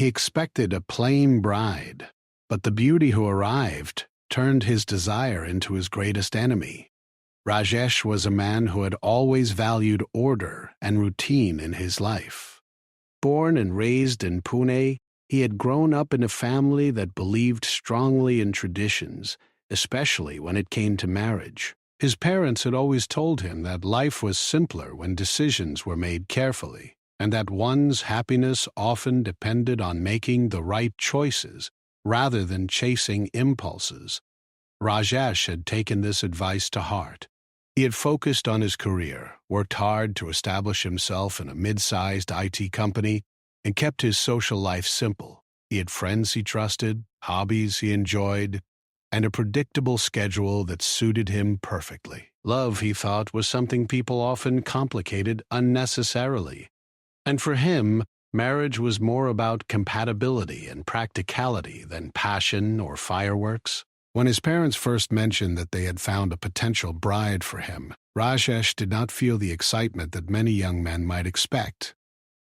He expected a plain bride, but the beauty who arrived turned his desire into his greatest enemy. Rajesh was a man who had always valued order and routine in his life. Born and raised in Pune, he had grown up in a family that believed strongly in traditions, especially when it came to marriage. His parents had always told him that life was simpler when decisions were made carefully, and that one's happiness often depended on making the right choices rather than chasing impulses. Rajesh had taken this advice to heart. He had focused on his career, worked hard to establish himself in a mid-sized IT company, and kept his social life simple. He had friends he trusted, hobbies he enjoyed, and a predictable schedule that suited him perfectly. Love, he thought, was something people often complicated unnecessarily. And for him, marriage was more about compatibility and practicality than passion or fireworks. When his parents first mentioned that they had found a potential bride for him, Rajesh did not feel the excitement that many young men might expect.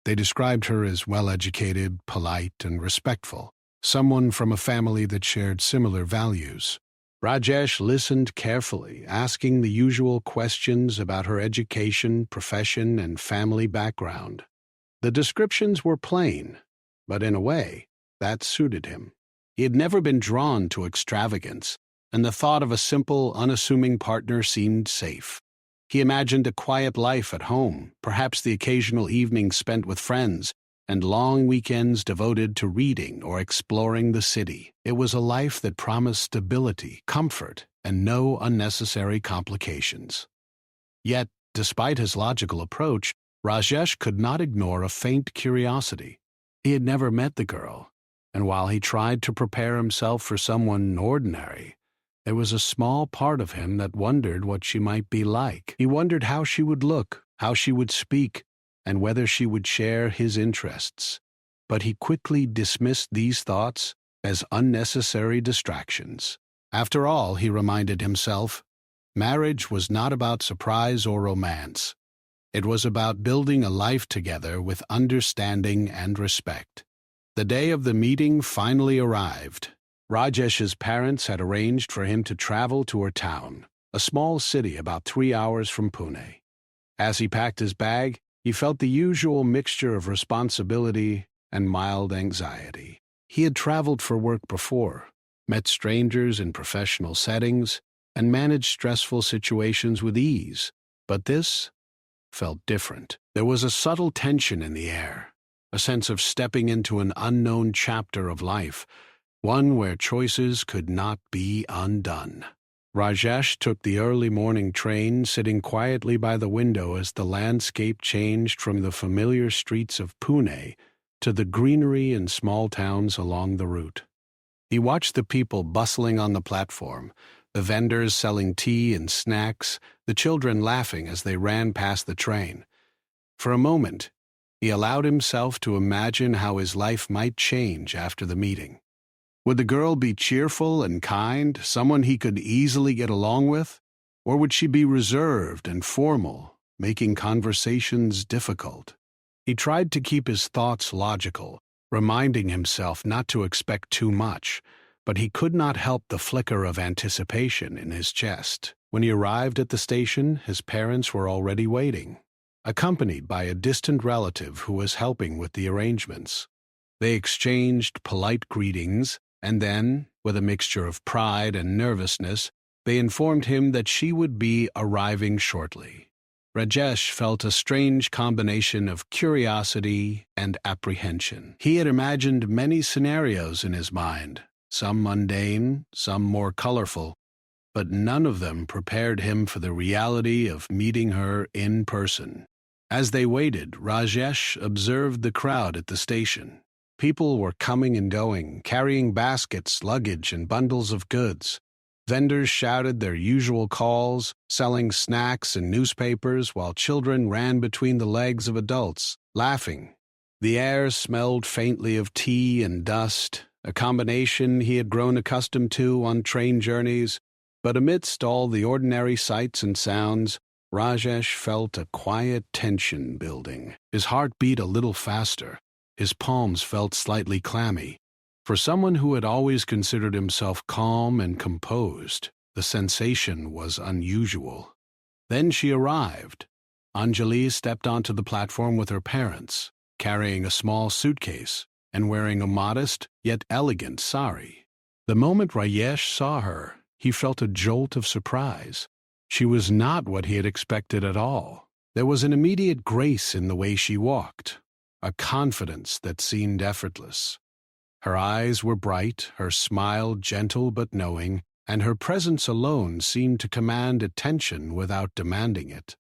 They described her as well-educated, polite, and respectful, someone from a family that shared similar values. Rajesh listened carefully, asking the usual questions about her education, profession, and family background. The descriptions were plain, but in a way, that suited him. He had never been drawn to extravagance, and the thought of a simple, unassuming partner seemed safe. He imagined a quiet life at home, perhaps the occasional evenings spent with friends, and long weekends devoted to reading or exploring the city. It was a life that promised stability, comfort, and no unnecessary complications. Yet, despite his logical approach, Rajesh could not ignore a faint curiosity. He had never met the girl, and while he tried to prepare himself for someone ordinary, there was a small part of him that wondered what she might be like. He wondered how she would look, how she would speak, and whether she would share his interests. But he quickly dismissed these thoughts as unnecessary distractions. After all, he reminded himself, marriage was not about surprise or romance. It was about building a life together with understanding and respect. The day of the meeting finally arrived. Rajesh's parents had arranged for him to travel to her town, a small city about 3 hours from Pune. As he packed his bag, he felt the usual mixture of responsibility and mild anxiety. He had traveled for work before, met strangers in professional settings, and managed stressful situations with ease, but this felt different. There was a subtle tension in the air, a sense of stepping into an unknown chapter of life, one where choices could not be undone. Rajesh took the early morning train, sitting quietly by the window as the landscape changed from the familiar streets of Pune to the greenery in small towns along the route. He watched the people bustling on the platform, the vendors selling tea and snacks, the children laughing as they ran past the train. For a moment, he allowed himself to imagine how his life might change after the meeting. Would the girl be cheerful and kind, someone he could easily get along with? Or would she be reserved and formal, making conversations difficult? He tried to keep his thoughts logical, reminding himself not to expect too much, but he could not help the flicker of anticipation in his chest. When he arrived at the station, his parents were already waiting, accompanied by a distant relative who was helping with the arrangements. They exchanged polite greetings, and then, with a mixture of pride and nervousness, they informed him that she would be arriving shortly. Rajesh felt a strange combination of curiosity and apprehension. He had imagined many scenarios in his mind, some mundane, some more colorful, but none of them prepared him for the reality of meeting her in person. As they waited, Rajesh observed the crowd at the station. People were coming and going, carrying baskets, luggage, and bundles of goods. Vendors shouted their usual calls, selling snacks and newspapers, while children ran between the legs of adults, laughing. The air smelled faintly of tea and dust, a combination he had grown accustomed to on train journeys. But amidst all the ordinary sights and sounds, Rajesh felt a quiet tension building. His heart beat a little faster. His palms felt slightly clammy. For someone who had always considered himself calm and composed, the sensation was unusual. Then she arrived. Anjali stepped onto the platform with her parents, carrying a small suitcase and wearing a modest yet elegant sari. The moment Rajesh saw her, he felt a jolt of surprise. She was not what he had expected at all. There was an immediate grace in the way she walked, a confidence that seemed effortless. Her eyes were bright, her smile gentle but knowing, and her presence alone seemed to command attention without demanding it.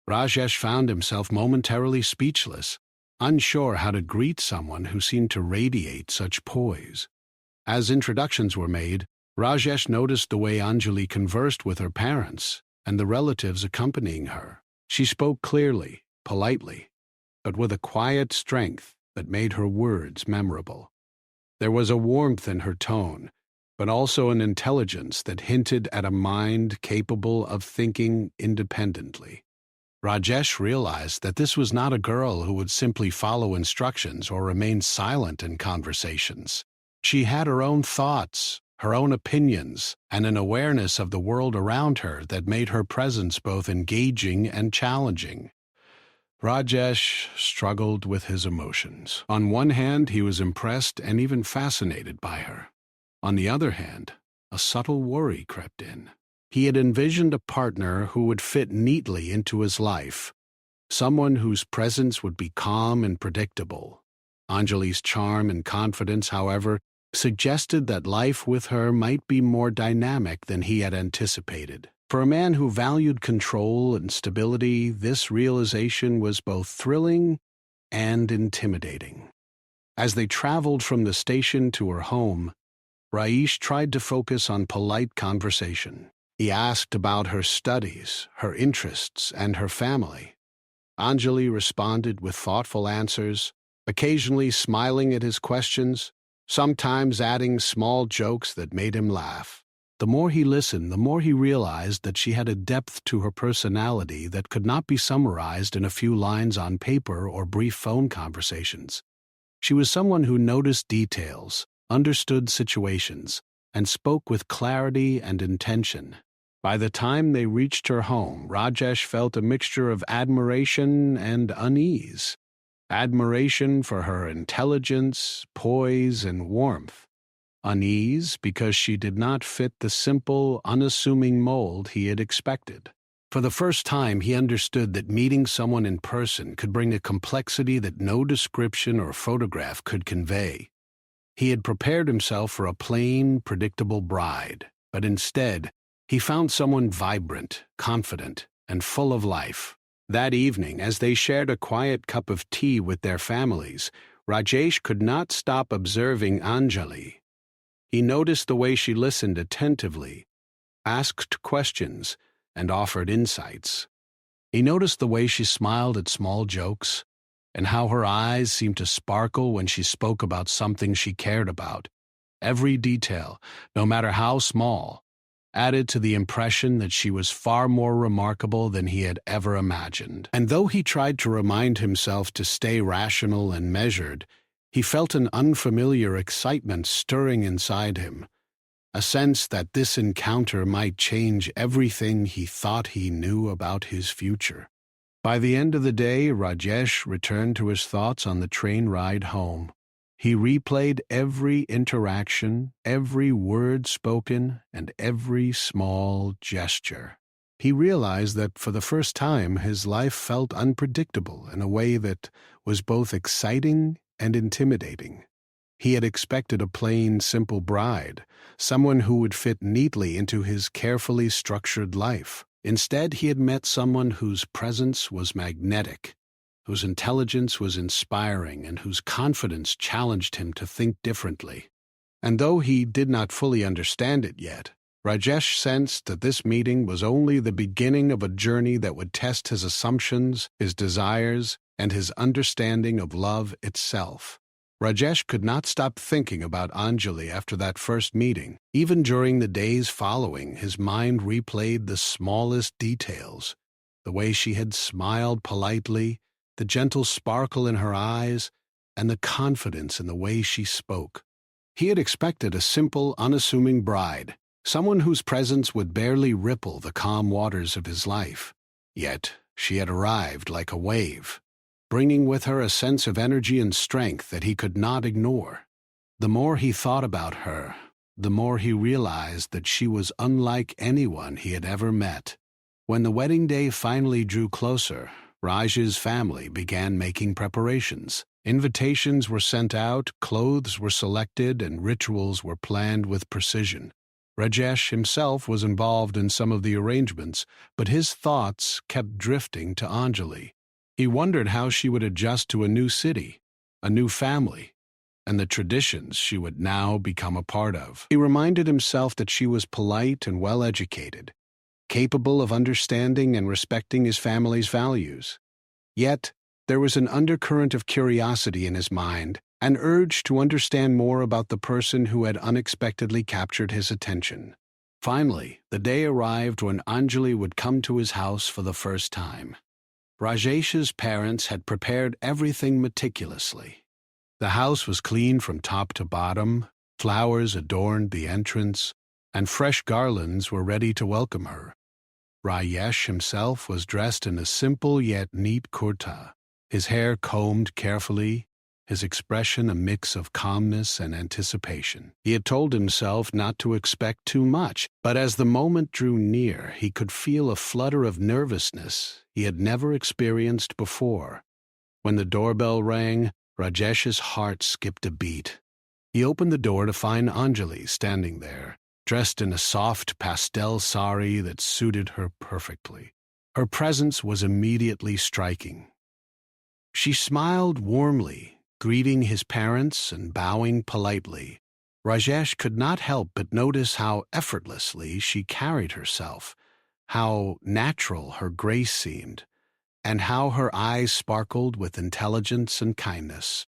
Rajesh found himself momentarily speechless, unsure how to greet someone who seemed to radiate such poise. As introductions were made, Rajesh noticed the way Anjali conversed with her parents and the relatives accompanying her. She spoke clearly, politely, but with a quiet strength that made her words memorable. There was a warmth in her tone, but also an intelligence that hinted at a mind capable of thinking independently. Rajesh realized that this was not a girl who would simply follow instructions or remain silent in conversations. She had her own thoughts, her own opinions, and an awareness of the world around her that made her presence both engaging and challenging. Rajesh struggled with his emotions. On one hand, he was impressed and even fascinated by her. On the other hand, a subtle worry crept in. He had envisioned a partner who would fit neatly into his life, someone whose presence would be calm and predictable. Anjali's charm and confidence, however, suggested that life with her might be more dynamic than he had anticipated. For a man who valued control and stability, this realization was both thrilling and intimidating. As they traveled from the station to her home, Rajesh tried to focus on polite conversation. He asked about her studies, her interests, and her family. Anjali responded with thoughtful answers, occasionally smiling at his questions, sometimes adding small jokes that made him laugh. The more he listened, the more he realized that she had a depth to her personality that could not be summarized in a few lines on paper or brief phone conversations. She was someone who noticed details, understood situations, and spoke with clarity and intention. By the time they reached her home, Rajesh felt a mixture of admiration and unease. Admiration for her intelligence, poise, and warmth. Unease because she did not fit the simple, unassuming mold he had expected. For the first time, he understood that meeting someone in person could bring a complexity that no description or photograph could convey. He had prepared himself for a plain, predictable bride, but instead, he found someone vibrant, confident, and full of life. That evening, as they shared a quiet cup of tea with their families, Rajesh could not stop observing Anjali. He noticed the way she listened attentively, asked questions, and offered insights. He noticed the way she smiled at small jokes, and how her eyes seemed to sparkle when she spoke about something she cared about. Every detail, no matter how small, added to the impression that she was far more remarkable than he had ever imagined. And though he tried to remind himself to stay rational and measured, he felt an unfamiliar excitement stirring inside him, a sense that this encounter might change everything he thought he knew about his future. By the end of the day, Rajesh returned to his thoughts on the train ride home. He replayed every interaction, every word spoken, and every small gesture. He realized that for the first time his life felt unpredictable in a way that was both exciting and intimidating. He had expected a plain, simple bride, someone who would fit neatly into his carefully structured life. Instead, he had met someone whose presence was magnetic, whose intelligence was inspiring, and whose confidence challenged him to think differently. And though he did not fully understand it yet, Rajesh sensed that this meeting was only the beginning of a journey that would test his assumptions, his desires, and his understanding of love itself. Rajesh could not stop thinking about Anjali after that first meeting. Even during the days following, his mind replayed the smallest details, the way she had smiled politely, the gentle sparkle in her eyes, and the confidence in the way she spoke. He had expected a simple, unassuming bride, someone whose presence would barely ripple the calm waters of his life. Yet she had arrived like a wave, bringing with her a sense of energy and strength that he could not ignore. The more he thought about her, the more he realized that she was unlike anyone he had ever met. When the wedding day finally drew closer, Raj's family began making preparations. Invitations were sent out, clothes were selected, and rituals were planned with precision. Rajesh himself was involved in some of the arrangements, but his thoughts kept drifting to Anjali. He wondered how she would adjust to a new city, a new family, and the traditions she would now become a part of. He reminded himself that she was polite and well-educated, capable of understanding and respecting his family's values. Yet, there was an undercurrent of curiosity in his mind, an urge to understand more about the person who had unexpectedly captured his attention. Finally, the day arrived when Anjali would come to his house for the first time. Rajesh's parents had prepared everything meticulously. The house was clean from top to bottom, flowers adorned the entrance, and fresh garlands were ready to welcome her. Rajesh himself was dressed in a simple yet neat kurta, his hair combed carefully, his expression a mix of calmness and anticipation. He had told himself not to expect too much, but as the moment drew near, he could feel a flutter of nervousness he had never experienced before. When the doorbell rang, Rajesh's heart skipped a beat. He opened the door to find Anjali standing there, dressed in a soft pastel sari that suited her perfectly. Her presence was immediately striking. She smiled warmly, greeting his parents and bowing politely. Rajesh could not help but notice how effortlessly she carried herself, how natural her grace seemed, and how her eyes sparkled with intelligence and kindness.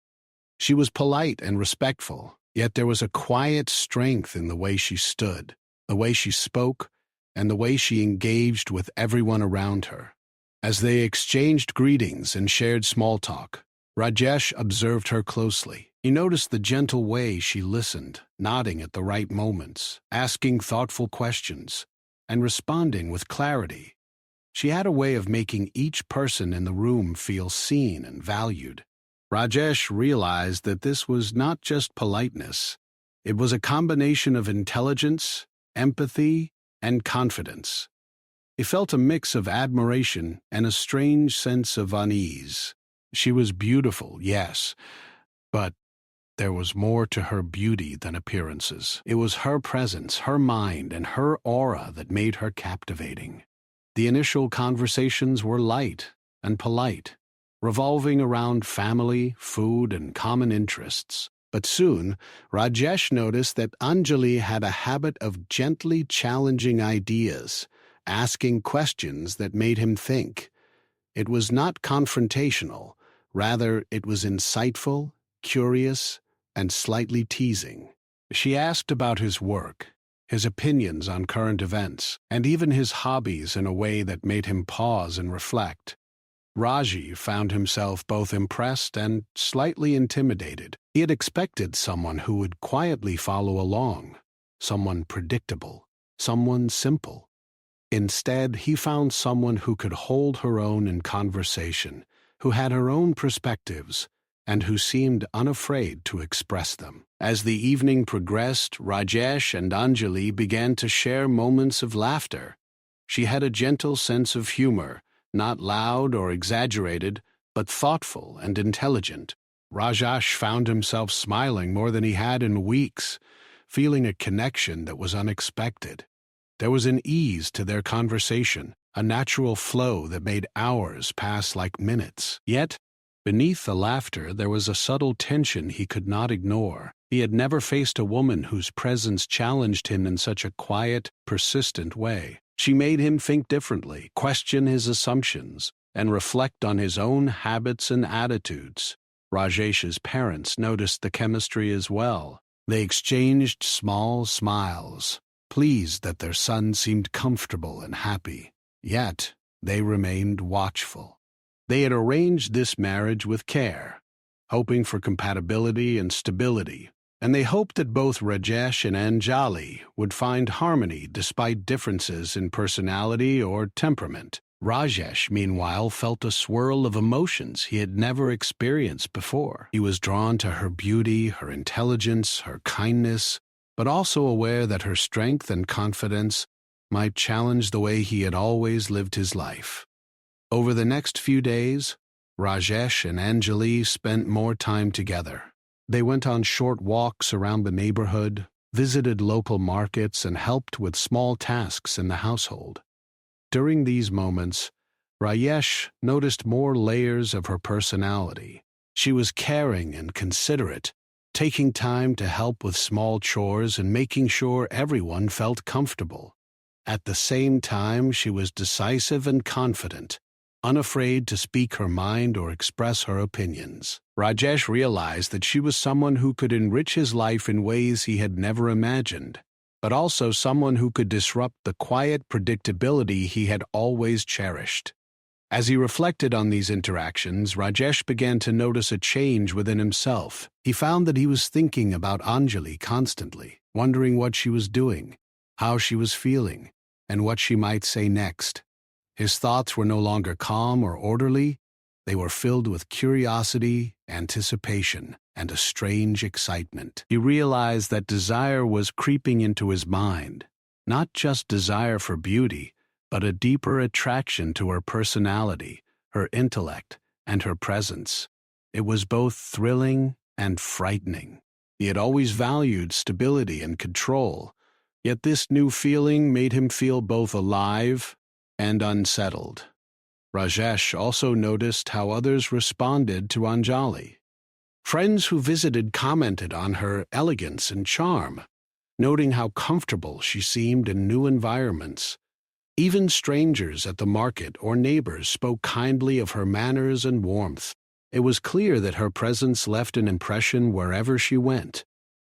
She was polite and respectful, yet there was a quiet strength in the way she stood, the way she spoke, and the way she engaged with everyone around her. As they exchanged greetings and shared small talk, Rajesh observed her closely. He noticed the gentle way she listened, nodding at the right moments, asking thoughtful questions, and responding with clarity. She had a way of making each person in the room feel seen and valued. Rajesh realized that this was not just politeness. It was a combination of intelligence, empathy, and confidence. He felt a mix of admiration and a strange sense of unease. She was beautiful, yes, but there was more to her beauty than appearances. It was her presence, her mind, and her aura that made her captivating. The initial conversations were light and polite, revolving around family, food, and common interests. But soon, Rajesh noticed that Anjali had a habit of gently challenging ideas, asking questions that made him think. It was not confrontational, rather it was insightful, curious, and slightly teasing. She asked about his work, his opinions on current events, and even his hobbies in a way that made him pause and reflect. Raji found himself both impressed and slightly intimidated. He had expected someone who would quietly follow along, someone predictable, someone simple. Instead, he found someone who could hold her own in conversation, who had her own perspectives, and who seemed unafraid to express them. As the evening progressed, Rajesh and Anjali began to share moments of laughter. She had a gentle sense of humor, not loud or exaggerated, but thoughtful and intelligent. Rajesh found himself smiling more than he had in weeks, feeling a connection that was unexpected. There was an ease to their conversation, a natural flow that made hours pass like minutes. Yet, beneath the laughter, there was a subtle tension he could not ignore. He had never faced a woman whose presence challenged him in such a quiet, persistent way. She made him think differently, question his assumptions, and reflect on his own habits and attitudes. Rajesh's parents noticed the chemistry as well. They exchanged small smiles, pleased that their son seemed comfortable and happy. Yet, they remained watchful. They had arranged this marriage with care, hoping for compatibility and stability, and they hoped that both Rajesh and Anjali would find harmony despite differences in personality or temperament. Rajesh, meanwhile, felt a swirl of emotions he had never experienced before. He was drawn to her beauty, her intelligence, her kindness, but also aware that her strength and confidence might challenge the way he had always lived his life. Over the next few days, Rajesh and Anjali spent more time together. They went on short walks around the neighborhood, visited local markets, and helped with small tasks in the household. During these moments, Rajesh noticed more layers of her personality. She was caring and considerate, taking time to help with small chores and making sure everyone felt comfortable. At the same time, she was decisive and confident, unafraid to speak her mind or express her opinions. Rajesh realized that she was someone who could enrich his life in ways he had never imagined, but also someone who could disrupt the quiet predictability he had always cherished. As he reflected on these interactions, Rajesh began to notice a change within himself. He found that he was thinking about Anjali constantly, wondering what she was doing, how she was feeling, and what she might say next. His thoughts were no longer calm or orderly. They were filled with curiosity, anticipation, and a strange excitement. He realized that desire was creeping into his mind, not just desire for beauty, but a deeper attraction to her personality, her intellect, and her presence. It was both thrilling and frightening. He had always valued stability and control, yet this new feeling made him feel both alive and unsettled. Rajesh also noticed how others responded to Anjali. Friends who visited commented on her elegance and charm, noting how comfortable she seemed in new environments. Even strangers at the market or neighbors spoke kindly of her manners and warmth. It was clear that her presence left an impression wherever she went.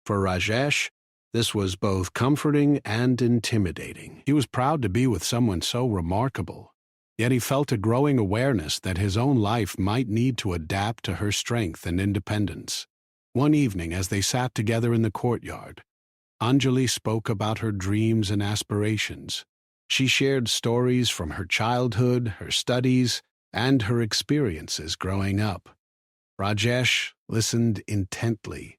For Rajesh, this was both comforting and intimidating. He was proud to be with someone so remarkable, yet he felt a growing awareness that his own life might need to adapt to her strength and independence. One evening, as they sat together in the courtyard, Anjali spoke about her dreams and aspirations. She shared stories from her childhood, her studies, and her experiences growing up. Rajesh listened intently,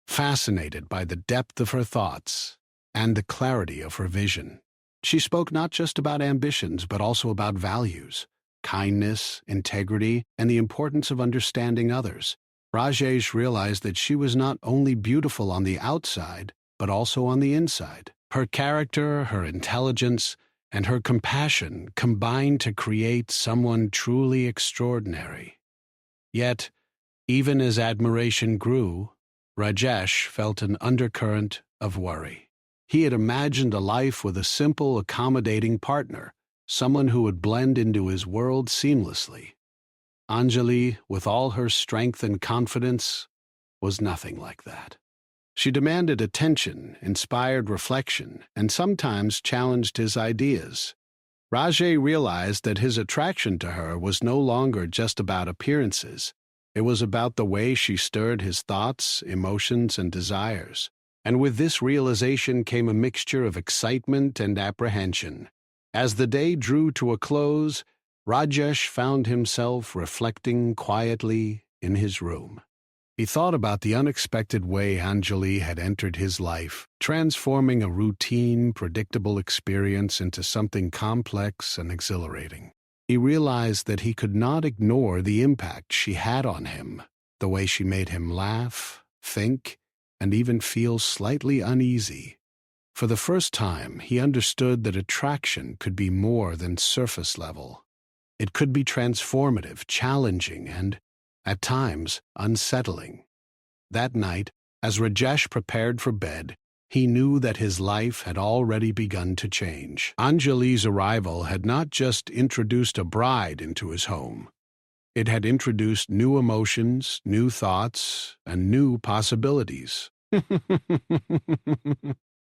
fascinated by the depth of her thoughts and the clarity of her vision. She spoke not just about ambitions, but also about values, kindness, integrity, and the importance of understanding others. Rajesh realized that she was not only beautiful on the outside, but also on the inside. Her character, her intelligence, and her compassion combined to create someone truly extraordinary. Yet, even as admiration grew, Rajesh felt an undercurrent of worry. He had imagined a life with a simple, accommodating partner, someone who would blend into his world seamlessly. Anjali, with all her strength and confidence, was nothing like that. She demanded attention, inspired reflection, and sometimes challenged his ideas. Rajay realized that his attraction to her was no longer just about appearances. It was about the way she stirred his thoughts, emotions, and desires. And with this realization came a mixture of excitement and apprehension. As the day drew to a close, Rajesh found himself reflecting quietly in his room. He thought about the unexpected way Anjali had entered his life, transforming a routine, predictable experience into something complex and exhilarating. He realized that he could not ignore the impact she had on him, the way she made him laugh, think, and even feel slightly uneasy. For the first time, he understood that attraction could be more than surface level. It could be transformative, challenging, and, at times, unsettling. That night, as Rajesh prepared for bed, he knew that his life had already begun to change. Anjali's arrival had not just introduced a bride into his home. It had introduced new emotions, new thoughts, and new possibilities.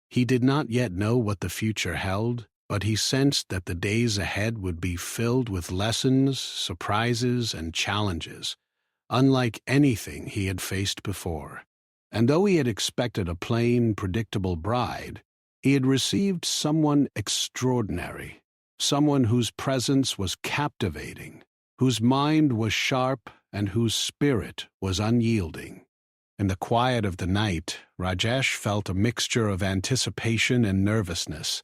He did not yet know what the future held, but he sensed that the days ahead would be filled with lessons, surprises, and challenges, unlike anything he had faced before. And though he had expected a plain, predictable bride, he had received someone extraordinary, someone whose presence was captivating, whose mind was sharp, and whose spirit was unyielding. In the quiet of the night, Rajesh felt a mixture of anticipation and nervousness.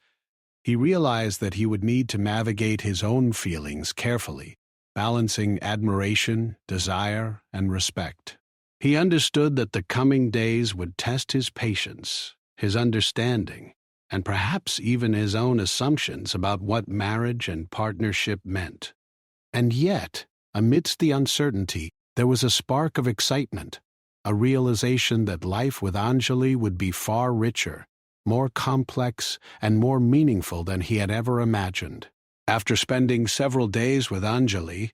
He realized that he would need to navigate his own feelings carefully, balancing admiration, desire, and respect. He understood that the coming days would test his patience, his understanding, and perhaps even his own assumptions about what marriage and partnership meant. And yet, amidst the uncertainty, there was a spark of excitement, a realization that life with Anjali would be far richer, more complex, and more meaningful than he had ever imagined. After spending several days with Anjali,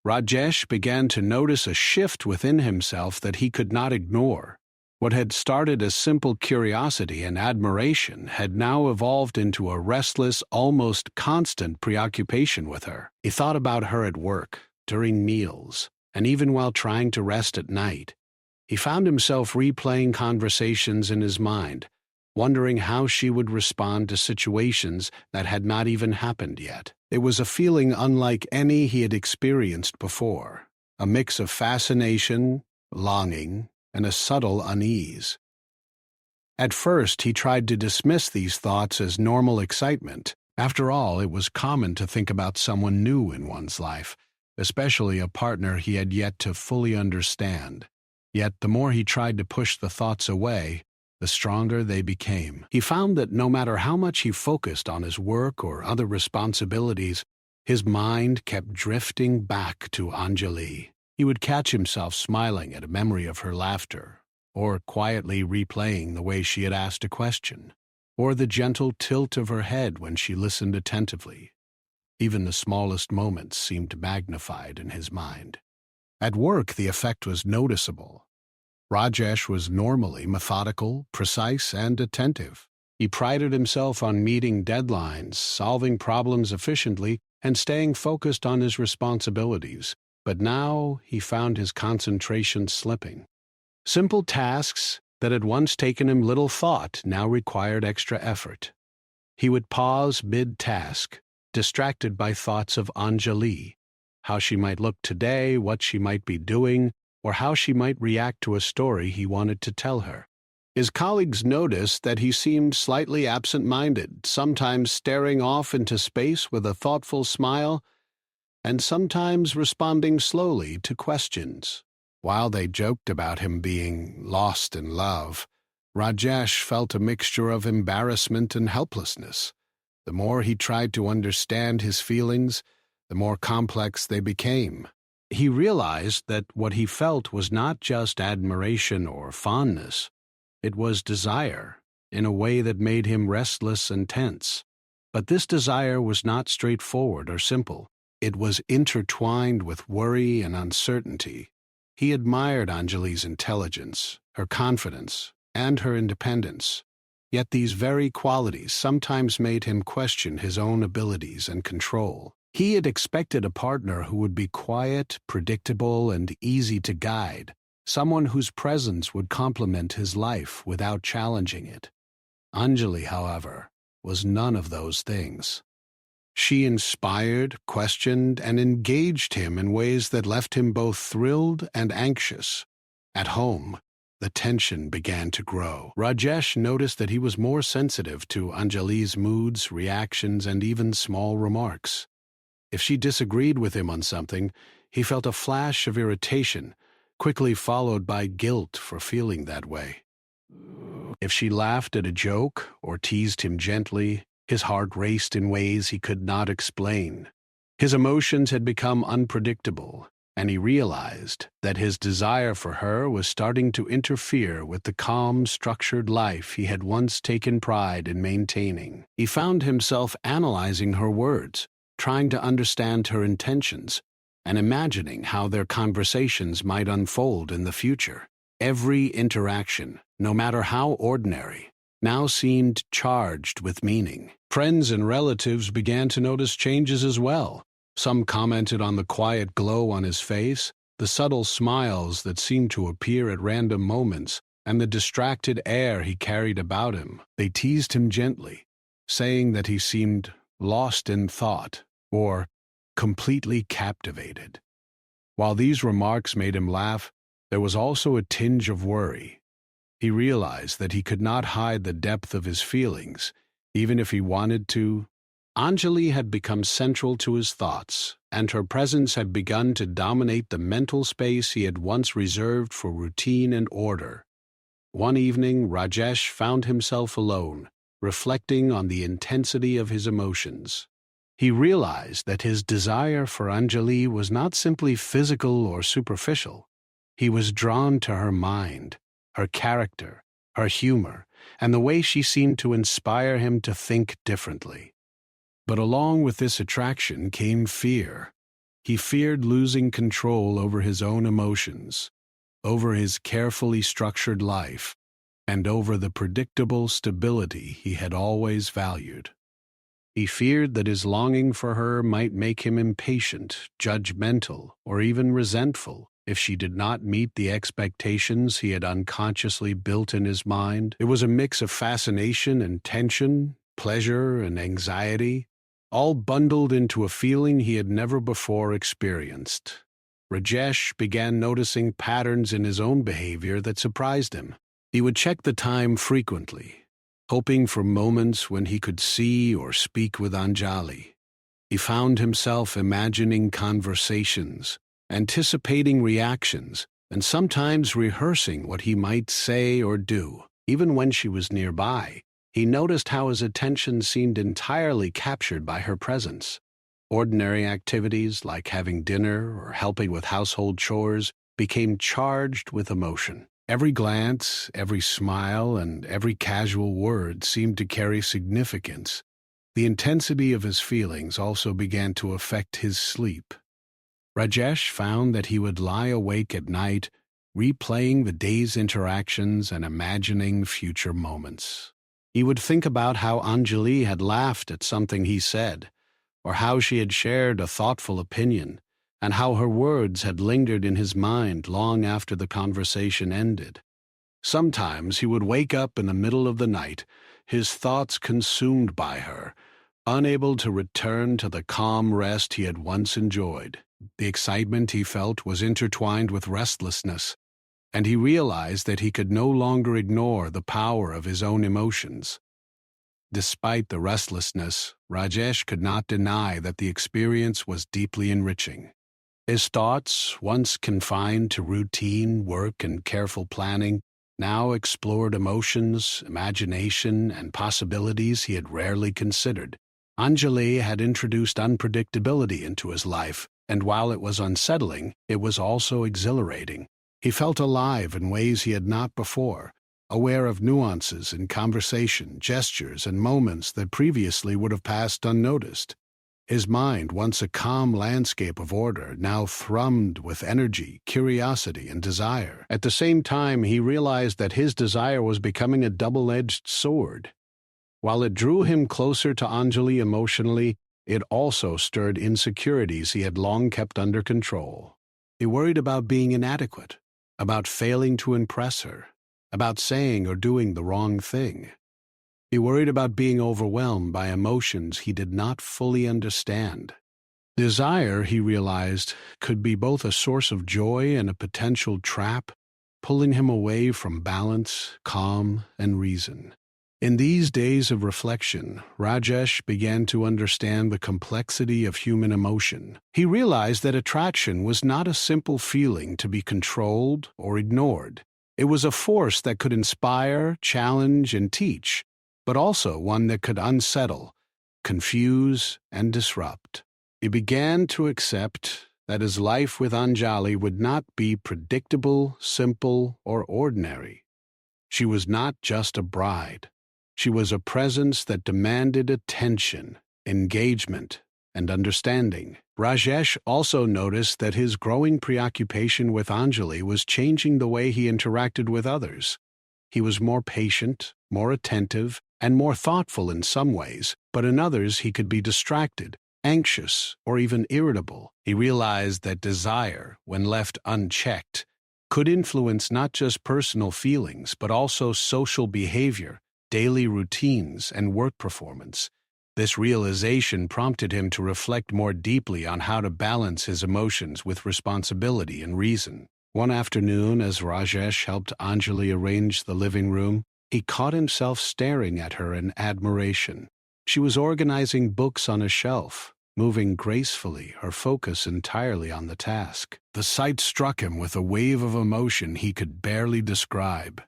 Rajesh began to notice a shift within himself that he could not ignore. What had started as simple curiosity and admiration had now evolved into a restless, almost constant preoccupation with her. He thought about her at work, during meals, and even while trying to rest at night. He found himself replaying conversations in his mind, wondering how she would respond to situations that had not even happened yet. It was a feeling unlike any he had experienced before, a mix of fascination, longing, and a subtle unease. At first, he tried to dismiss these thoughts as normal excitement. After all, it was common to think about someone new in one's life, especially a partner he had yet to fully understand. Yet the more he tried to push the thoughts away, the stronger they became. He found that no matter how much he focused on his work or other responsibilities, his mind kept drifting back to Anjali. He would catch himself smiling at a memory of her laughter, or quietly replaying the way she had asked a question, or the gentle tilt of her head when she listened attentively. Even the smallest moments seemed magnified in his mind. At work, the effect was noticeable. Rajesh was normally methodical, precise, and attentive. He prided himself on meeting deadlines, solving problems efficiently, and staying focused on his responsibilities. But now he found his concentration slipping. Simple tasks that had once taken him little thought now required extra effort. He would pause mid-task, distracted by thoughts of Anjali, how she might look today, what she might be doing, or how she might react to a story he wanted to tell her. His colleagues noticed that he seemed slightly absent-minded, sometimes staring off into space with a thoughtful smile, and sometimes responding slowly to questions. While they joked about him being lost in love, Rajesh felt a mixture of embarrassment and helplessness. The more he tried to understand his feelings, the more complex they became. He realized that what he felt was not just admiration or fondness. It was desire, in a way that made him restless and tense. But this desire was not straightforward or simple. It was intertwined with worry and uncertainty. He admired Anjali's intelligence, her confidence, and her independence. Yet these very qualities sometimes made him question his own abilities and control. He had expected a partner who would be quiet, predictable, and easy to guide, someone whose presence would complement his life without challenging it. Anjali, however, was none of those things. She inspired, questioned, and engaged him in ways that left him both thrilled and anxious. At home, the tension began to grow. Rajesh noticed that he was more sensitive to Anjali's moods, reactions, and even small remarks. If she disagreed with him on something, he felt a flash of irritation, quickly followed by guilt for feeling that way. If she laughed at a joke or teased him gently, his heart raced in ways he could not explain. His emotions had become unpredictable, and he realized that his desire for her was starting to interfere with the calm, structured life he had once taken pride in maintaining. He found himself analyzing her words, trying to understand her intentions, and imagining how their conversations might unfold in the future. Every interaction, no matter how ordinary, now seemed charged with meaning. Friends and relatives began to notice changes as well. Some commented on the quiet glow on his face, The subtle smiles that seemed to appear at random moments, and the distracted air he carried about him, they teased him gently, saying that he seemed lost in thought or completely captivated. While these remarks made him laugh, there was also a tinge of worry. He realized that he could not hide the depth of his feelings, even if he wanted to. Anjali had become central to his thoughts, and her presence had begun to dominate the mental space he had once reserved for routine and order. One evening, Rajesh found himself alone, reflecting on the intensity of his emotions. He realized that his desire for Anjali was not simply physical or superficial. He was drawn to her mind, her character, her humor, and the way she seemed to inspire him to think differently. But along with this attraction came fear. He feared losing control over his own emotions, over his carefully structured life, and over the predictable stability he had always valued. He feared that his longing for her might make him impatient, judgmental, or even resentful if she did not meet the expectations he had unconsciously built in his mind. It was a mix of fascination and tension, pleasure and anxiety, all bundled into a feeling he had never before experienced. Rajesh began noticing patterns in his own behavior that surprised him. He would check the time frequently, hoping for moments when he could see or speak with Anjali. He found himself imagining conversations, anticipating reactions, and sometimes rehearsing what he might say or do. Even when she was nearby, he noticed how his attention seemed entirely captured by her presence. Ordinary activities like having dinner or helping with household chores became charged with emotion. Every glance, every smile, and every casual word seemed to carry significance. The intensity of his feelings also began to affect his sleep. Rajesh found that he would lie awake at night, replaying the day's interactions and imagining future moments. He would think about how Anjali had laughed at something he said, or how she had shared a thoughtful opinion, and how her words had lingered in his mind long after the conversation ended. Sometimes he would wake up in the middle of the night, his thoughts consumed by her, unable to return to the calm rest he had once enjoyed. The excitement he felt was intertwined with restlessness, and he realized that he could no longer ignore the power of his own emotions. Despite the restlessness, Rajesh could not deny that the experience was deeply enriching. His thoughts, once confined to routine, work, and careful planning, now explored emotions, imagination, and possibilities he had rarely considered. Anjali had introduced unpredictability into his life, and while it was unsettling, it was also exhilarating. He felt alive in ways he had not before, aware of nuances in conversation, gestures, and moments that previously would have passed unnoticed. His mind, once a calm landscape of order, now thrummed with energy, curiosity, and desire. At the same time, he realized that his desire was becoming a double-edged sword. While it drew him closer to Anjali emotionally, it also stirred insecurities he had long kept under control. He worried about being inadequate, about failing to impress her, about saying or doing the wrong thing. He worried about being overwhelmed by emotions he did not fully understand. Desire, he realized, could be both a source of joy and a potential trap, pulling him away from balance, calm, and reason. In these days of reflection, Rajesh began to understand the complexity of human emotion. He realized that attraction was not a simple feeling to be controlled or ignored. It was a force that could inspire, challenge, and teach, but also one that could unsettle, confuse, and disrupt. He began to accept that his life with Anjali would not be predictable, simple, or ordinary. She was not just a bride. She was a presence that demanded attention, engagement, and understanding. Rajesh also noticed that his growing preoccupation with Anjali was changing the way he interacted with others. He was more patient, more attentive, and more thoughtful in some ways, but in others he could be distracted, anxious, or even irritable. He realized that desire, when left unchecked, could influence not just personal feelings but also social behavior, daily routines, and work performance. This realization prompted him to reflect more deeply on how to balance his emotions with responsibility and reason. One afternoon, as Rajesh helped Anjali arrange the living room, he caught himself staring at her in admiration. She was organizing books on a shelf, moving gracefully, her focus entirely on the task. The sight struck him with a wave of emotion he could barely describe.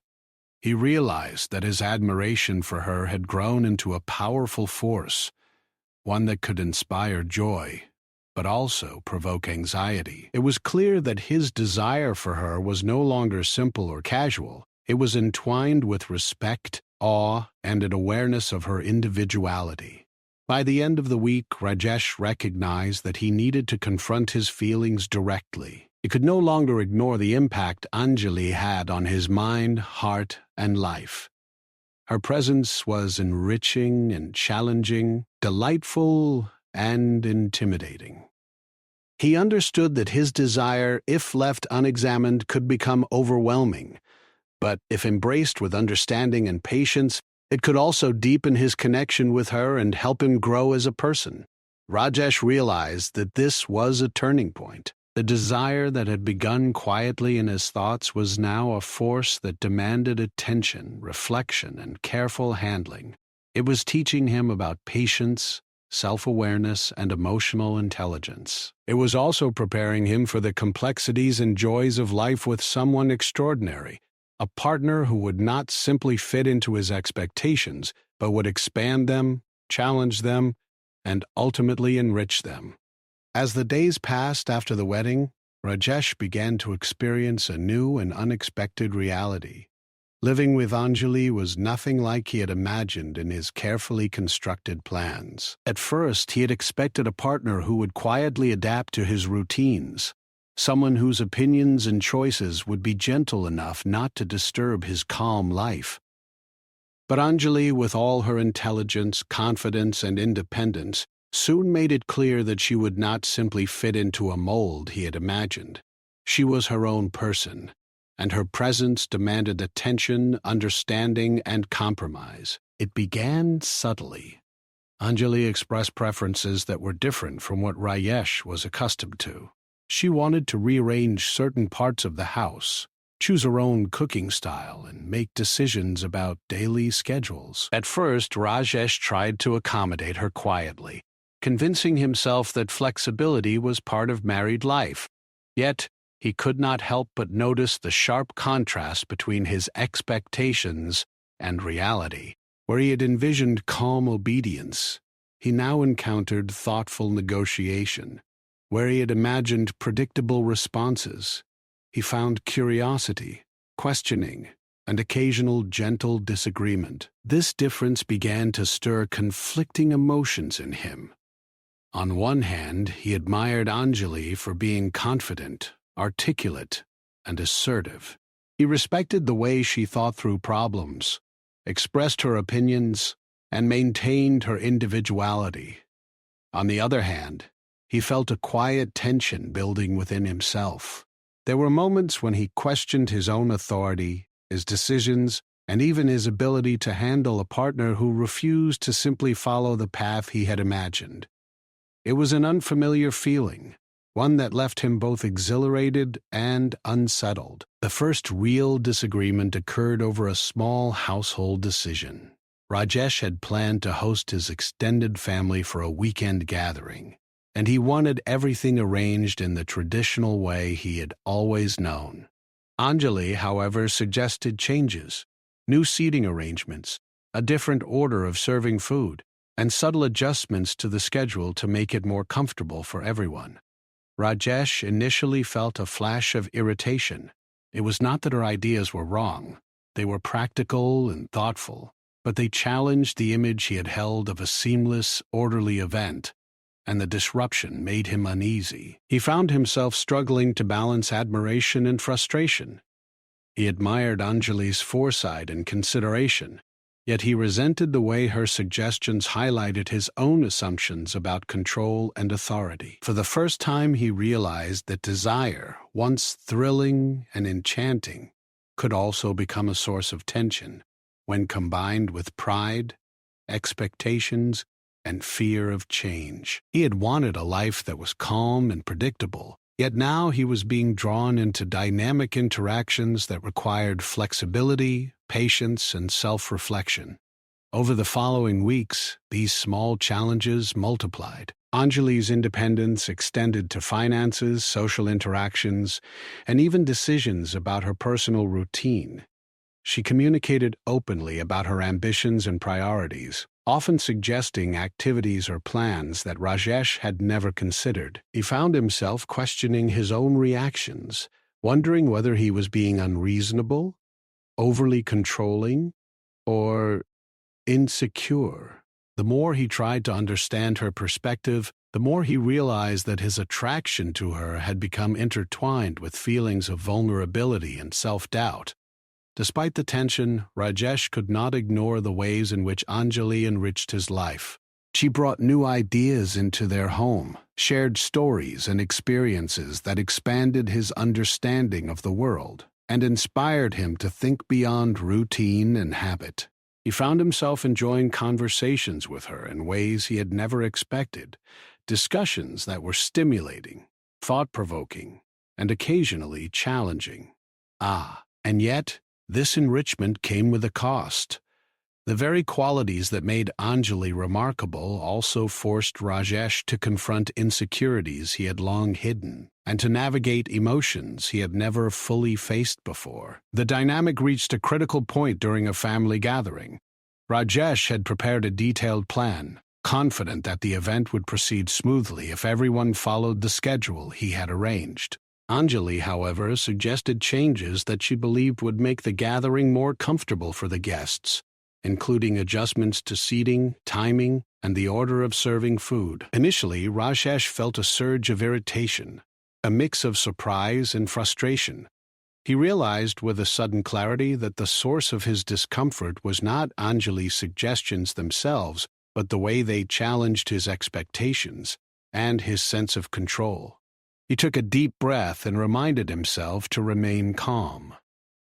He realized that his admiration for her had grown into a powerful force, one that could inspire joy, but also provoke anxiety. It was clear that his desire for her was no longer simple or casual. It was entwined with respect, awe, and an awareness of her individuality. By the end of the week, Rajesh recognized that he needed to confront his feelings directly. He could no longer ignore the impact Anjali had on his mind, heart, and life. Her presence was enriching and challenging, delightful and intimidating. He understood that his desire, if left unexamined, could become overwhelming, but if embraced with understanding and patience, it could also deepen his connection with her and help him grow as a person. Rajesh realized that this was a turning point. The desire that had begun quietly in his thoughts was now a force that demanded attention, reflection, and careful handling. It was teaching him about patience, self-awareness, and emotional intelligence. It was also preparing him for the complexities and joys of life with someone extraordinary, a partner who would not simply fit into his expectations, but would expand them, challenge them, and ultimately enrich them. As the days passed after the wedding, Rajesh began to experience a new and unexpected reality. Living with Anjali was nothing like he had imagined in his carefully constructed plans. At first, he had expected a partner who would quietly adapt to his routines, someone whose opinions and choices would be gentle enough not to disturb his calm life. But Anjali, with all her intelligence, confidence, and independence, soon made it clear that she would not simply fit into a mold he had imagined. She was her own person, and her presence demanded attention, understanding, and compromise. It began subtly. Anjali expressed preferences that were different from what Rajesh was accustomed to. She wanted to rearrange certain parts of the house, choose her own cooking style, and make decisions about daily schedules. At first, Rajesh tried to accommodate her quietly, convincing himself that flexibility was part of married life. Yet, he could not help but notice the sharp contrast between his expectations and reality. Where he had envisioned calm obedience, he now encountered thoughtful negotiation. Where he had imagined predictable responses, he found curiosity, questioning, and occasional gentle disagreement. This difference began to stir conflicting emotions in him. On one hand, he admired Anjali for being confident, articulate, and assertive. He respected the way she thought through problems, expressed her opinions, and maintained her individuality. On the other hand, he felt a quiet tension building within himself. There were moments when he questioned his own authority, his decisions, and even his ability to handle a partner who refused to simply follow the path he had imagined. It was an unfamiliar feeling, one that left him both exhilarated and unsettled. The first real disagreement occurred over a small household decision. Rajesh had planned to host his extended family for a weekend gathering, and he wanted everything arranged in the traditional way he had always known. Anjali, however, suggested changes, new seating arrangements, a different order of serving food, and subtle adjustments to the schedule to make it more comfortable for everyone. Rajesh initially felt a flash of irritation. It was not that her ideas were wrong. They were practical and thoughtful, but they challenged the image he had held of a seamless, orderly event, and the disruption made him uneasy. He found himself struggling to balance admiration and frustration. He admired Anjali's foresight and consideration, Yet he resented the way her suggestions highlighted his own assumptions about control and authority. For the first time, he realized that desire, once thrilling and enchanting, could also become a source of tension when combined with pride, expectations, and fear of change. He had wanted a life that was calm and predictable, yet now he was being drawn into dynamic interactions that required flexibility, patience, and self-reflection. Over the following weeks, these small challenges multiplied. Anjali's independence extended to finances, social interactions, and even decisions about her personal routine. She communicated openly about her ambitions and priorities, often suggesting activities or plans that Rajesh had never considered. He found himself questioning his own reactions, wondering whether he was being unreasonable, overly controlling, or insecure. The more he tried to understand her perspective, the more he realized that his attraction to her had become intertwined with feelings of vulnerability and self-doubt. Despite the tension, Rajesh could not ignore the ways in which Anjali enriched his life. She brought new ideas into their home, shared stories and experiences that expanded his understanding of the world, and inspired him to think beyond routine and habit. He found himself enjoying conversations with her in ways he had never expected, discussions that were stimulating, thought-provoking, and occasionally challenging. And yet, this enrichment came with a cost. The very qualities that made Anjali remarkable also forced Rajesh to confront insecurities he had long hidden, and to navigate emotions he had never fully faced before. The dynamic reached a critical point during a family gathering. Rajesh had prepared a detailed plan, confident that the event would proceed smoothly if everyone followed the schedule he had arranged. Anjali, however, suggested changes that she believed would make the gathering more comfortable for the guests, including adjustments to seating, timing, and the order of serving food. Initially, Rajesh felt a surge of irritation, a mix of surprise and frustration. He realized with a sudden clarity that the source of his discomfort was not Anjali's suggestions themselves, but the way they challenged his expectations and his sense of control. He took a deep breath and reminded himself to remain calm.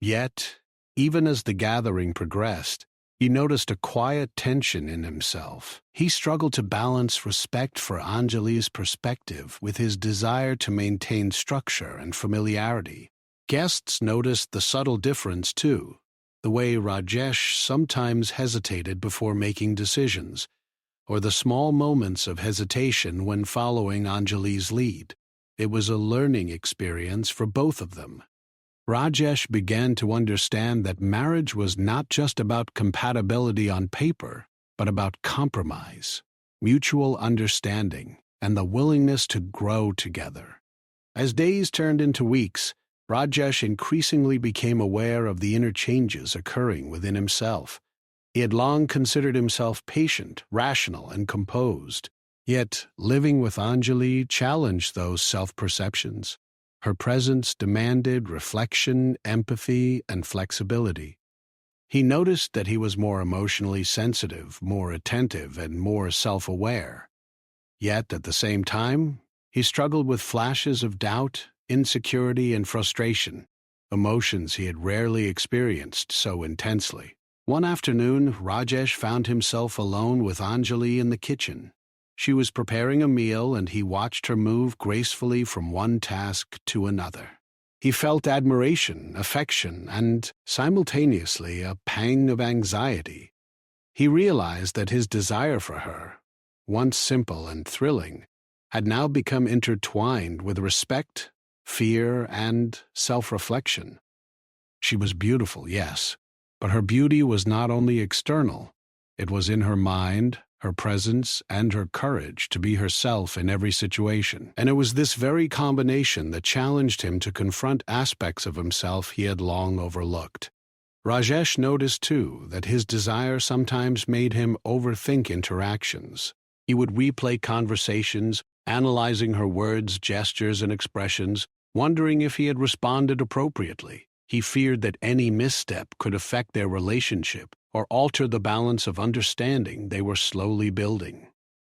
Yet, even as the gathering progressed, he noticed a quiet tension in himself. He struggled to balance respect for Anjali's perspective with his desire to maintain structure and familiarity. Guests noticed the subtle difference, too, the way Rajesh sometimes hesitated before making decisions, or the small moments of hesitation when following Anjali's lead. It was a learning experience for both of them. Rajesh began to understand that marriage was not just about compatibility on paper, but about compromise, mutual understanding, and the willingness to grow together. As days turned into weeks, Rajesh increasingly became aware of the inner changes occurring within himself. He had long considered himself patient, rational, and composed. Yet, living with Anjali challenged those self-perceptions. Her presence demanded reflection, empathy, and flexibility. He noticed that he was more emotionally sensitive, more attentive, and more self-aware. Yet, at the same time, he struggled with flashes of doubt, insecurity, and frustration, emotions he had rarely experienced so intensely. One afternoon, Rajesh found himself alone with Anjali in the kitchen. She was preparing a meal, and he watched her move gracefully from one task to another. He felt admiration, affection, and, simultaneously, a pang of anxiety. He realized that his desire for her, once simple and thrilling, had now become intertwined with respect, fear, and self-reflection. She was beautiful, yes, but her beauty was not only external. It was in her mind, her presence, and her courage to be herself in every situation. And it was this very combination that challenged him to confront aspects of himself he had long overlooked. Rajesh noticed, too, that his desire sometimes made him overthink interactions. He would replay conversations, analyzing her words, gestures, and expressions, wondering if he had responded appropriately. He feared that any misstep could affect their relationship or alter the balance of understanding they were slowly building.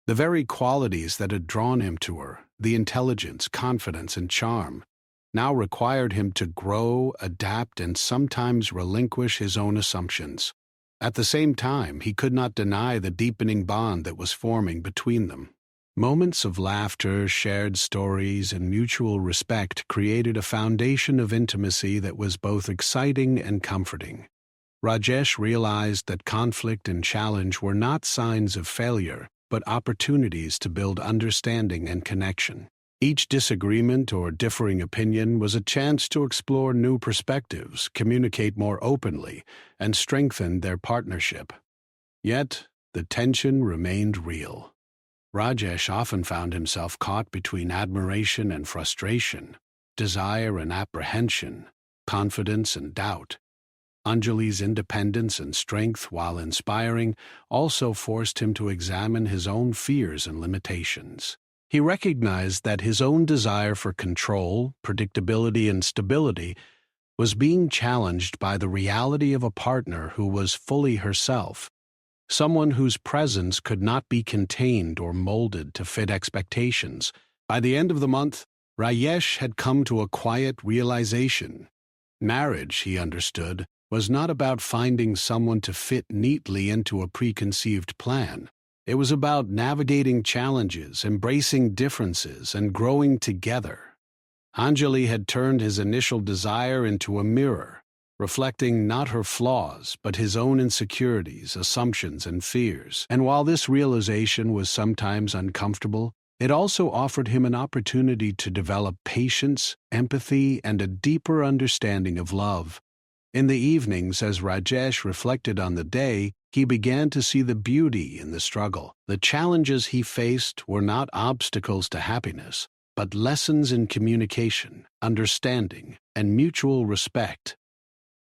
The very qualities that had drawn him to her, the intelligence, confidence, and charm, now required him to grow, adapt, and sometimes relinquish his own assumptions. At the same time, he could not deny the deepening bond that was forming between them. Moments of laughter, shared stories, and mutual respect created a foundation of intimacy that was both exciting and comforting. Rajesh realized that conflict and challenge were not signs of failure, but opportunities to build understanding and connection. Each disagreement or differing opinion was a chance to explore new perspectives, communicate more openly, and strengthen their partnership. Yet, the tension remained real. Rajesh often found himself caught between admiration and frustration, desire and apprehension, confidence and doubt. Anjali's independence and strength, while inspiring, also forced him to examine his own fears and limitations. He recognized that his own desire for control, predictability, and stability was being challenged by the reality of a partner who was fully herself, someone whose presence could not be contained or molded to fit expectations. By the end of the month, Rajesh had come to a quiet realization. Marriage, he understood, was not about finding someone to fit neatly into a preconceived plan. It was about navigating challenges, embracing differences, and growing together. Anjali had turned his initial desire into a mirror, reflecting not her flaws, but his own insecurities, assumptions, and fears. And while this realization was sometimes uncomfortable, it also offered him an opportunity to develop patience, empathy, and a deeper understanding of love. In the evenings, as Rajesh reflected on the day, he began to see the beauty in the struggle. The challenges he faced were not obstacles to happiness, but lessons in communication, understanding, and mutual respect.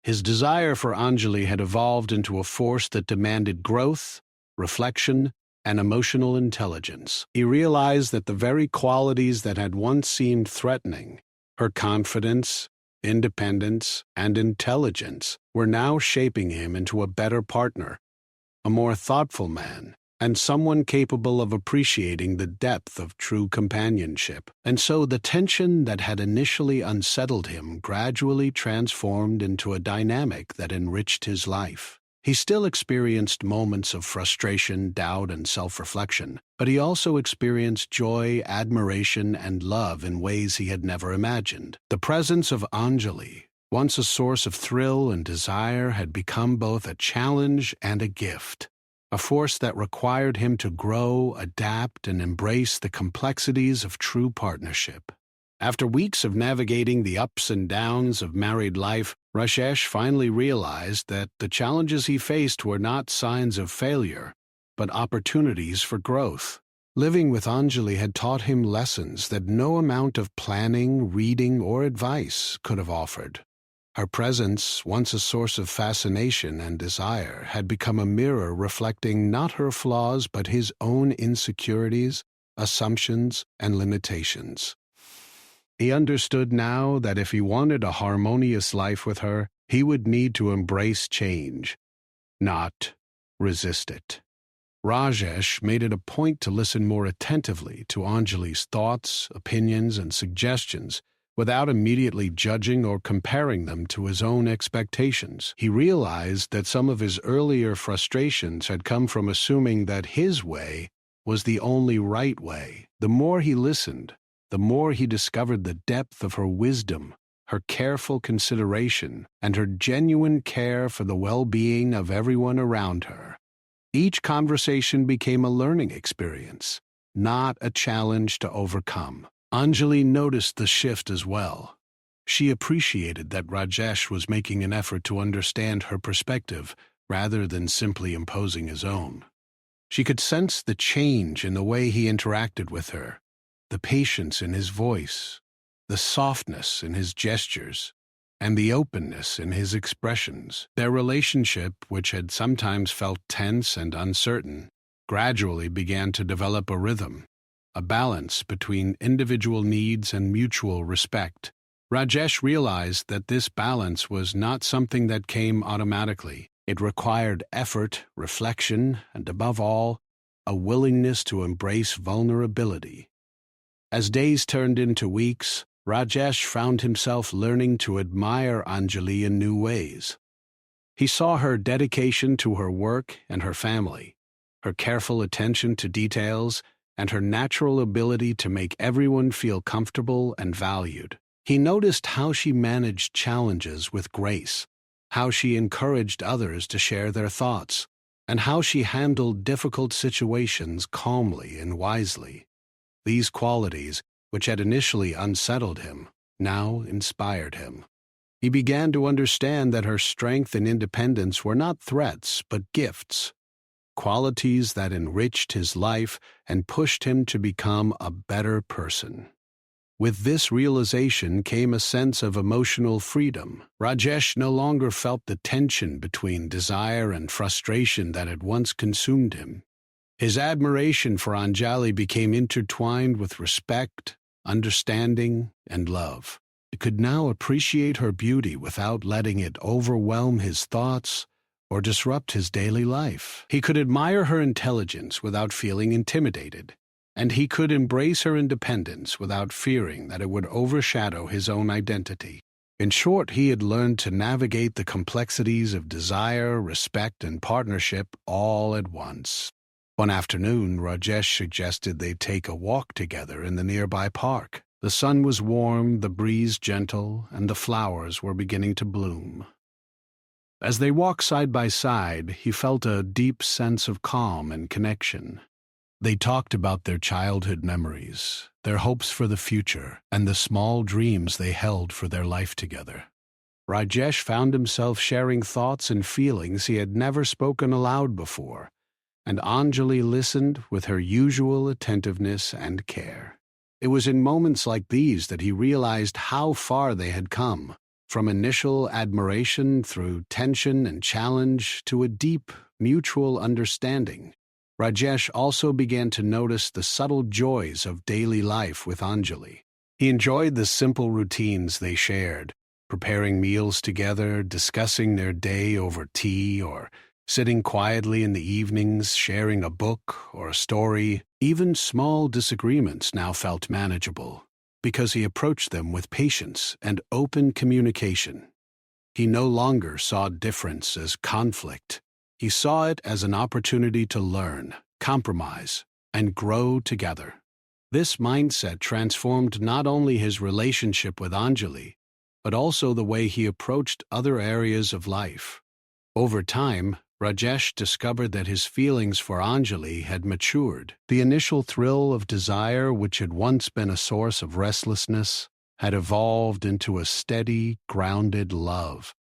His desire for Anjali had evolved into a force that demanded growth, reflection, and emotional intelligence. He realized that the very qualities that had once seemed threatening, her confidence, independence, and intelligence, were now shaping him into a better partner, a more thoughtful man, and someone capable of appreciating the depth of true companionship. And so the tension that had initially unsettled him gradually transformed into a dynamic that enriched his life. He still experienced moments of frustration, doubt, and self-reflection, but he also experienced joy, admiration, and love in ways he had never imagined. The presence of Anjali, once a source of thrill and desire, had become both a challenge and a gift, a force that required him to grow, adapt, and embrace the complexities of true partnership. After weeks of navigating the ups and downs of married life, Rajesh finally realized that the challenges he faced were not signs of failure, but opportunities for growth. Living with Anjali had taught him lessons that no amount of planning, reading, or advice could have offered. Her presence, once a source of fascination and desire, had become a mirror reflecting not her flaws but his own insecurities, assumptions, and limitations. He understood now that if he wanted a harmonious life with her, he would need to embrace change, not resist it. Rajesh made it a point to listen more attentively to Anjali's thoughts, opinions, and suggestions without immediately judging or comparing them to his own expectations. He realized that some of his earlier frustrations had come from assuming that his way was the only right way. The more he listened, the more he discovered the depth of her wisdom, her careful consideration, and her genuine care for the well-being of everyone around her. Each conversation became a learning experience, not a challenge to overcome. Anjali noticed the shift as well. She appreciated that Rajesh was making an effort to understand her perspective rather than simply imposing his own. She could sense the change in the way he interacted with her, the patience in his voice, the softness in his gestures, and the openness in his expressions. Their relationship, which had sometimes felt tense and uncertain, gradually began to develop a rhythm, a balance between individual needs and mutual respect. Rajesh realized that this balance was not something that came automatically. It required effort, reflection, and above all, a willingness to embrace vulnerability. As days turned into weeks, Rajesh found himself learning to admire Anjali in new ways. He saw her dedication to her work and her family, her careful attention to details, and her natural ability to make everyone feel comfortable and valued. He noticed how she managed challenges with grace, how she encouraged others to share their thoughts, and how she handled difficult situations calmly and wisely. These qualities, which had initially unsettled him, now inspired him. He began to understand that her strength and independence were not threats but gifts, qualities that enriched his life and pushed him to become a better person. With this realization came a sense of emotional freedom. Rajesh no longer felt the tension between desire and frustration that had once consumed him. His admiration for Anjali became intertwined with respect, understanding, and love. He could now appreciate her beauty without letting it overwhelm his thoughts or disrupt his daily life. He could admire her intelligence without feeling intimidated, and he could embrace her independence without fearing that it would overshadow his own identity. In short, he had learned to navigate the complexities of desire, respect, and partnership all at once. One afternoon, Rajesh suggested they take a walk together in the nearby park. The sun was warm, the breeze gentle, and the flowers were beginning to bloom. As they walked side by side, he felt a deep sense of calm and connection. They talked about their childhood memories, their hopes for the future, and the small dreams they held for their life together. Rajesh found himself sharing thoughts and feelings he had never spoken aloud before, and Anjali listened with her usual attentiveness and care. It was in moments like these that he realized how far they had come, from initial admiration through tension and challenge to a deep, mutual understanding. Rajesh also began to notice the subtle joys of daily life with Anjali. He enjoyed the simple routines they shared, preparing meals together, discussing their day over tea, or sitting quietly in the evenings, sharing a book or a story. Even small disagreements now felt manageable, because he approached them with patience and open communication. He no longer saw difference as conflict. He saw it as an opportunity to learn, compromise, and grow together. This mindset transformed not only his relationship with Anjali, but also the way he approached other areas of life. Over time, Rajesh discovered that his feelings for Anjali had matured. The initial thrill of desire, which had once been a source of restlessness, had evolved into a steady, grounded love.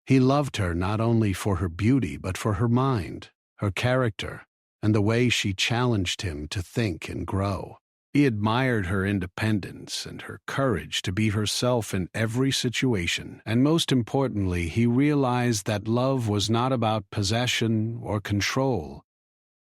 He loved her not only for her beauty, but for her mind, her character, and the way she challenged him to think and grow. He admired her independence and her courage to be herself in every situation, and most importantly, he realized that love was not about possession or control,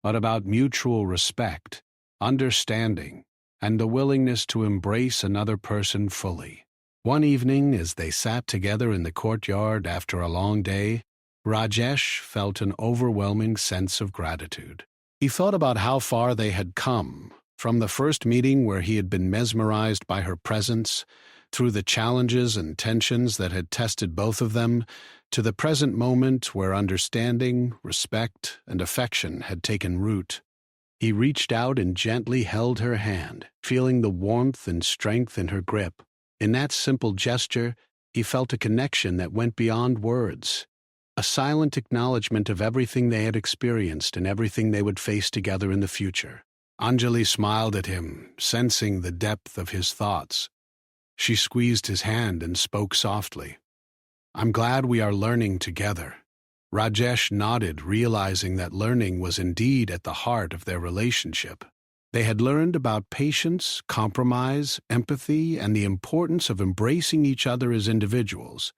but about mutual respect, understanding, and the willingness to embrace another person fully. One evening, as they sat together in the courtyard after a long day, Rajesh felt an overwhelming sense of gratitude. He thought about how far they had come, from the first meeting where he had been mesmerized by her presence, through the challenges and tensions that had tested both of them, to the present moment where understanding, respect, and affection had taken root. He reached out and gently held her hand, feeling the warmth and strength in her grip. In that simple gesture, he felt a connection that went beyond words, a silent acknowledgement of everything they had experienced and everything they would face together in the future. Anjali smiled at him, sensing the depth of his thoughts. She squeezed his hand and spoke softly. "I'm glad we are learning together." Rajesh nodded, realizing that learning was indeed at the heart of their relationship. They had learned about patience, compromise, empathy, and the importance of embracing each other as individuals.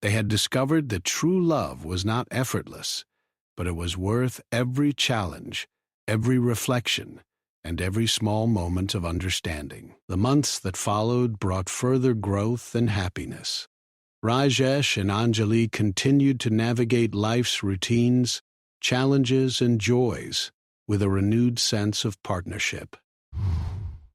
They had discovered that true love was not effortless, but it was worth every challenge, every reflection, and every small moment of understanding. The months that followed brought further growth and happiness. Rajesh and Anjali continued to navigate life's routines, challenges, and joys with a renewed sense of partnership.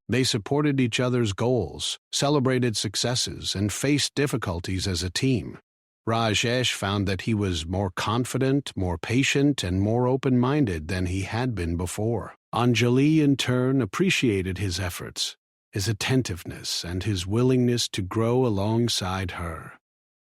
They supported each other's goals, celebrated successes, and faced difficulties as a team. Rajesh found that he was more confident, more patient, and more open-minded than he had been before. Anjali, in turn, appreciated his efforts, his attentiveness, and his willingness to grow alongside her.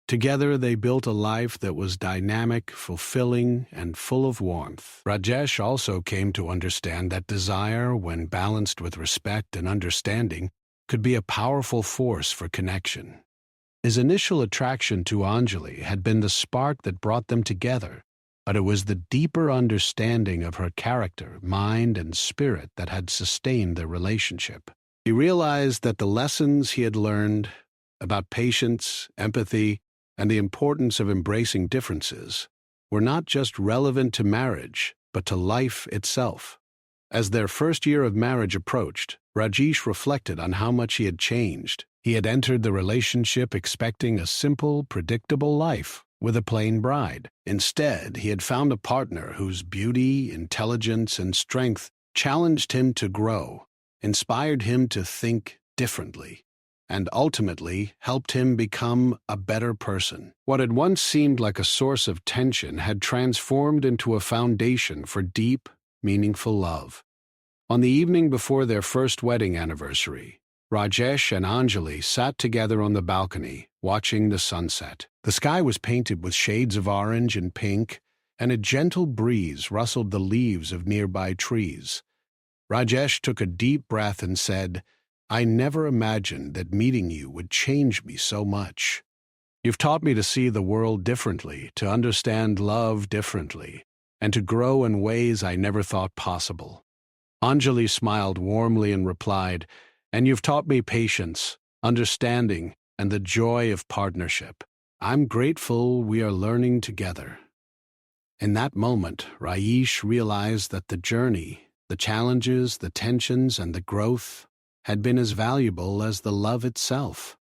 Together, they built a life that was dynamic, fulfilling, and full of warmth. Rajesh also came to understand that desire, when balanced with respect and understanding, could be a powerful force for connection. His initial attraction to Anjali had been the spark that brought them together, but it was the deeper understanding of her character, mind, and spirit that had sustained their relationship. He realized that the lessons he had learned about patience, empathy, and the importance of embracing differences were not just relevant to marriage, but to life itself. As their first year of marriage approached, Rajesh reflected on how much he had changed. He had entered the relationship expecting a simple, predictable life with a plain bride. Instead, he had found a partner whose beauty, intelligence, and strength challenged him to grow, inspired him to think differently, and ultimately helped him become a better person. What had once seemed like a source of tension had transformed into a foundation for deep, meaningful love. On the evening before their first wedding anniversary, Rajesh and Anjali sat together on the balcony, watching the sunset. The sky was painted with shades of orange and pink, and a gentle breeze rustled the leaves of nearby trees. Rajesh took a deep breath and said, "I never imagined that meeting you would change me so much. You've taught me to see the world differently, to understand love differently, and to grow in ways I never thought possible." Anjali smiled warmly and replied, "And you've taught me patience, understanding, and the joy of partnership. I'm grateful we are learning together." In that moment, Rajesh realized that the journey, the challenges, the tensions, and the growth had been as valuable as the love itself.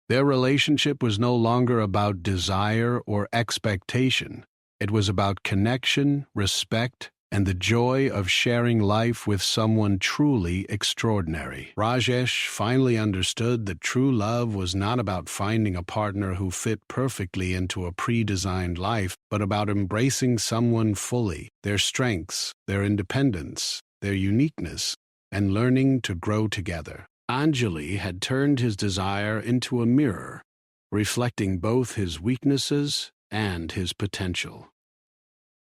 Their relationship was no longer about desire or expectation. It was about connection, respect, and the joy of sharing life with someone truly extraordinary. Rajesh finally understood that true love was not about finding a partner who fit perfectly into a pre-designed life, but about embracing someone fully, their strengths, their independence, their uniqueness, and learning to grow together. Anjali had turned his desire into a mirror, reflecting both his weaknesses and his potential.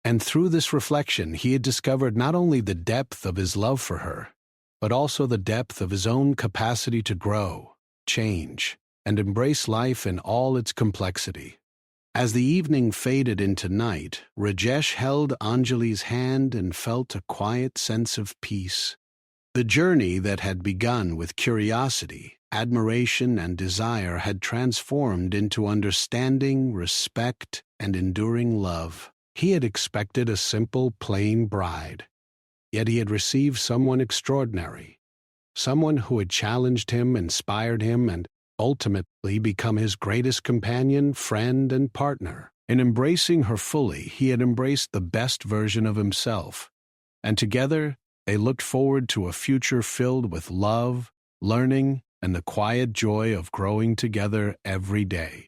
And through this reflection, he had discovered not only the depth of his love for her, but also the depth of his own capacity to grow, change, and embrace life in all its complexity. As the evening faded into night, Rajesh held Anjali's hand and felt a quiet sense of peace. The journey that had begun with curiosity, admiration, and desire had transformed into understanding, respect, and enduring love. He had expected a simple, plain bride, yet he had received someone extraordinary, someone who had challenged him, inspired him, and ultimately become his greatest companion, friend, and partner. In embracing her fully, he had embraced the best version of himself, and together they looked forward to a future filled with love, learning, and the quiet joy of growing together every day.